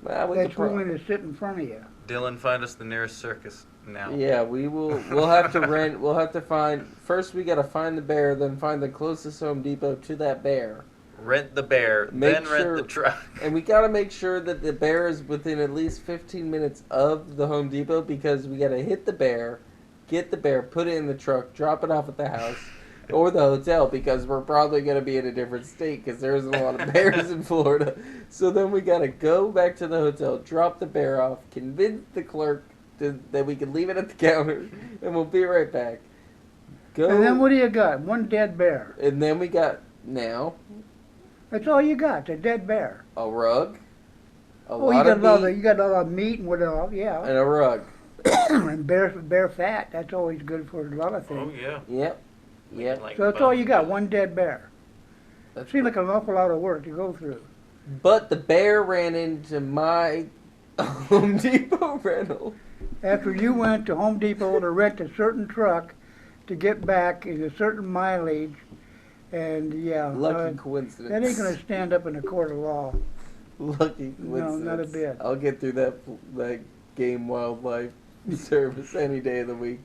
Speaker 1: that's willing to sit in front of you.
Speaker 2: Dylan, find us the nearest circus now.
Speaker 3: Yeah, we will. We'll have to rent. We'll have to find. First, we got to find the bear, then find the closest Home Depot to that bear.
Speaker 2: Rent the bear, then rent the truck.
Speaker 3: And we got to make sure that the bear is within at least 15 minutes of the Home Depot because we got to hit the bear, get the bear, put it in the truck, drop it off at the house or the hotel because we're probably going to be in a different state because there isn't a lot of bears in Florida. So then we got to go back to the hotel, drop the bear off, convince the clerk that we can leave it at the counter, and we'll be right back. Go.
Speaker 1: And then what do you got? One dead bear.
Speaker 3: And then we got now...
Speaker 1: That's all you got, a dead bear.
Speaker 3: A rug.
Speaker 1: You got a lot of meat and whatever, yeah.
Speaker 3: And a rug.
Speaker 1: And bear fat, that's always good for a lot of things.
Speaker 2: Oh, yeah.
Speaker 3: Yep. Yep.
Speaker 2: Like
Speaker 1: so that's all you got, one dead bear. That seems like an awful lot of work to go through.
Speaker 3: But the bear ran into my Home Depot rental.
Speaker 1: After you went to Home Depot to rent a certain truck to get back in a certain mileage, and yeah.
Speaker 3: Lucky coincidence.
Speaker 1: That ain't going to stand up in a court of law.
Speaker 3: Lucky coincidence.
Speaker 1: No, not a bit.
Speaker 3: I'll get through that game wildlife service any day of the week.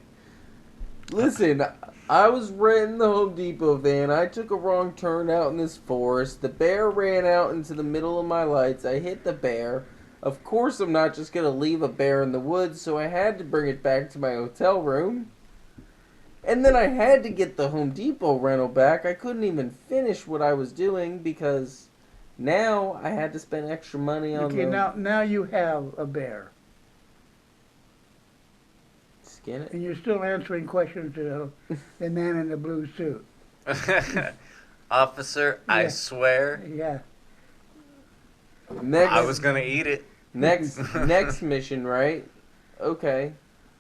Speaker 3: Listen, I was renting the Home Depot van. I took a wrong turn out in this forest. The bear ran out into the middle of my lights. I hit the bear. Of course, I'm not just going to leave a bear in the woods, so I had to bring it back to my hotel room. And then I had to get the Home Depot rental back. I couldn't even finish what I was doing because now I had to spend extra money on
Speaker 1: now you have a bear.
Speaker 3: Skin it.
Speaker 1: And you're still answering questions to the man in the blue suit.
Speaker 2: Officer, yeah. I swear.
Speaker 1: Yeah.
Speaker 2: I was going to eat it.
Speaker 3: Next mission, right? Okay.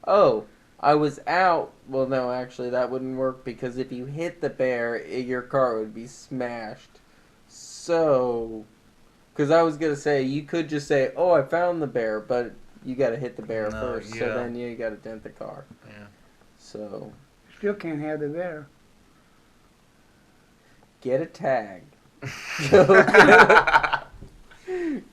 Speaker 3: Oh. I was out. Well, no, actually, that wouldn't work because if you hit the bear, your car would be smashed. So, because I was gonna say you could just say, "Oh, I found the bear," but you got to hit the bear first. Yeah. So then you got to dent the car.
Speaker 2: Yeah.
Speaker 3: So.
Speaker 1: Still can't have the bear.
Speaker 3: Get a tag.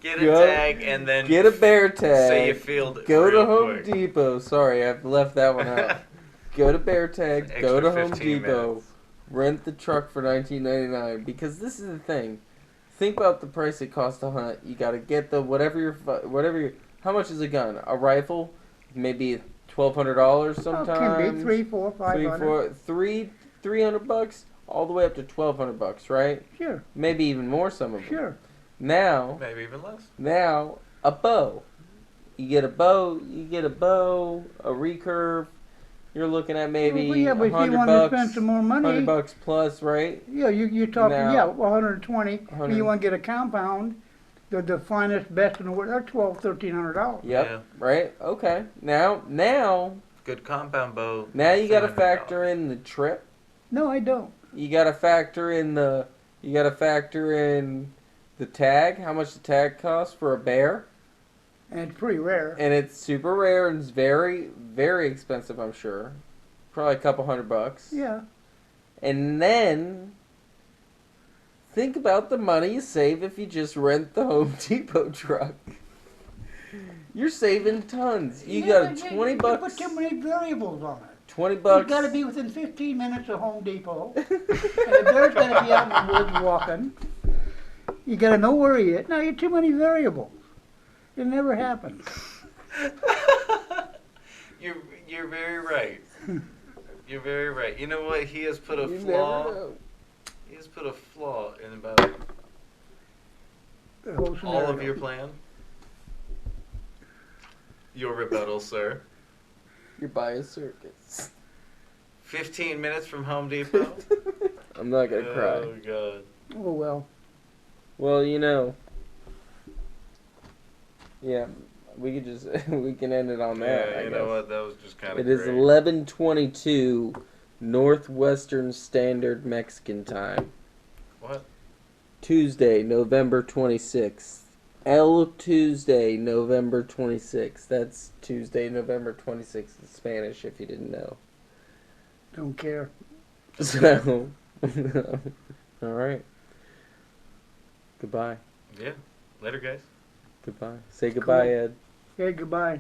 Speaker 2: Get a tag and then
Speaker 3: get a bear tag.
Speaker 2: Say you feel it.
Speaker 3: Go to Home Depot. Sorry, I've left that one out. Go to bear tag. Go to Home Depot. Rent the truck for $19.99 because this is the thing. Think about the price it costs to hunt. You got to get the whatever your. How much is a gun? A rifle, maybe $1,200 sometimes.
Speaker 1: Can be 3, 4, 500.
Speaker 3: $300, all the way up to $1,200, right?
Speaker 1: Sure.
Speaker 3: Maybe even more. Some of them.
Speaker 1: Sure.
Speaker 3: Now,
Speaker 2: Maybe even less.
Speaker 3: Now, a bow. You get a bow. A recurve. You're looking at maybe
Speaker 1: Well, yeah, but if you
Speaker 3: $100.
Speaker 1: want to spend some more money,
Speaker 3: $100 plus, right?
Speaker 1: yeah, you're talking,
Speaker 3: Now,
Speaker 1: 120.
Speaker 3: 100.
Speaker 1: You want to get a compound, the finest, best in the world, they're $1,200-$1,300.
Speaker 3: Yep.
Speaker 2: Yeah.
Speaker 3: Right. Okay. Now,
Speaker 2: Good compound bow.
Speaker 3: now you got to
Speaker 2: $300.
Speaker 3: factor in the trip.
Speaker 1: No, I don't.
Speaker 3: You got to factor in the. You got to factor in the tag. How much the tag costs for a bear?
Speaker 1: And it's pretty rare.
Speaker 3: And it's super rare and it's very, very expensive. I'm sure. Probably a couple $100.
Speaker 1: Yeah.
Speaker 3: And then think about the money you save if you just rent the Home Depot truck. You're saving tons. You got
Speaker 1: but
Speaker 3: $20.
Speaker 1: You put too many variables on it.
Speaker 3: $20.
Speaker 1: You've got to be within 15 minutes of Home Depot. And the bear's got to be out in the woods walking. You got to know where he is. Now, you're too many variables. It never happens.
Speaker 2: You're very right. You're very right. You know what? He has put a
Speaker 3: You
Speaker 2: flaw.
Speaker 3: never know.
Speaker 2: He has put a flaw in about
Speaker 1: The whole
Speaker 2: all
Speaker 1: scenario.
Speaker 2: of your plan. Your rebuttal, sir.
Speaker 3: You're by a circus.
Speaker 2: 15 minutes from Home Depot.
Speaker 3: I'm not gonna cry.
Speaker 2: Oh God.
Speaker 1: Oh, well.
Speaker 3: Well, you know. Yeah, we could just we can end it on that.
Speaker 2: Yeah,
Speaker 3: I
Speaker 2: you
Speaker 3: guess.
Speaker 2: know what? That was just kind of.
Speaker 3: It is 11:22 Northwestern Standard Mexican Time.
Speaker 2: What?
Speaker 3: Tuesday, November 26th. Tuesday, November 26th. That's Tuesday, November 26th in Spanish, if you didn't know.
Speaker 1: Don't care.
Speaker 3: So, all right. Goodbye.
Speaker 2: Yeah. Later, guys.
Speaker 3: Goodbye. Say goodbye,
Speaker 1: Cool.
Speaker 3: Ed.
Speaker 1: Okay, goodbye.